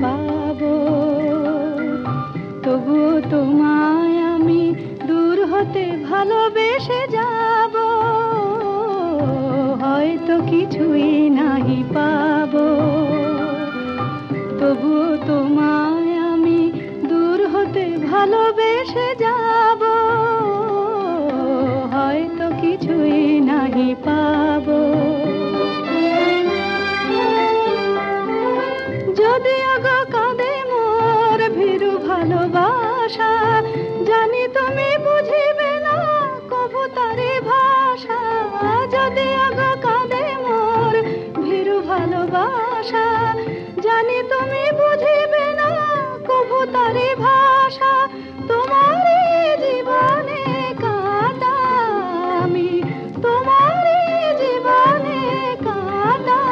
পাবো, তবুও তোমায় আমি দূর হতে ভালোবেসে যাব। হয়তো কিছুই নাহি পাবো, তবুও তোমায় আমি দূর হতে ভালোবেসে যাব। হয়তো কিছুই নাহি পাবো। যদি আগো কাঁদে মোর ভীরু ভালোবাসা, জানি তুমি বুঝিবে না কভু তারি ভাষা। যদি আগো কাঁদে মোর ভীরু ভালোবাসা, জানি তুমি বুঝিবে না কভু তারি ভাষা। তোমারই জীবনে কাঁদা আমি, তোমারই জীবনে কাঁদা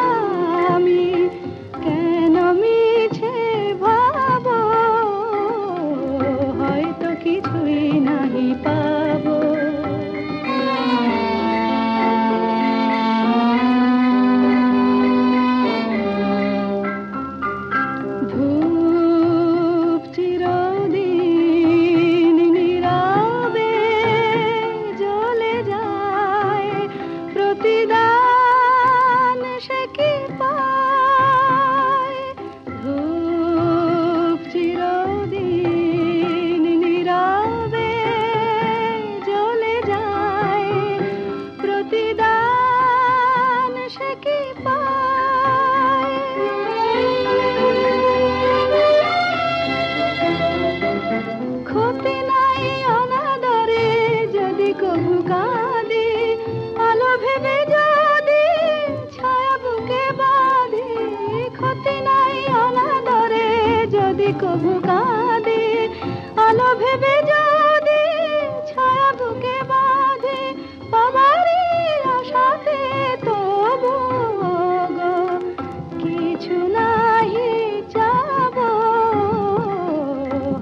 আমি, কেন মিছে ভাবো। হয়তো কিছুই নাহি পাবো। ধূপ চিরদিন নীরবে জ্বলে যায়, প্রতিদান সে কি পায়। ধূপ চিরদিন নীরবে জ্বলে যায়, প্রতিদান সে কি পায়। ক্ষতি নাই অনাদরে যদি কভু কাঁদি, আলো ভেবে যদি ছায়া বুকে বাঁধি। ক্ষতি নাই অনাদরে যদি কভু কাঁদি, আলো ভেবে যদি ছায়া বুকে বাঁধি। পাবারই আশাতে তবু গো কিছু নাহি চাবো।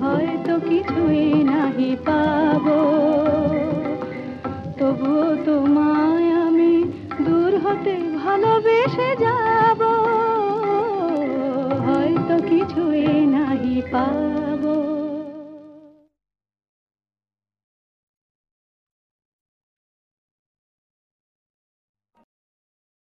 হয়তো কিছুই নাহি পাবো, তবুও তোমায় আমি দূর হতে ভালোবেসে যাব। হয়তো কিছুই নাহি পাবো।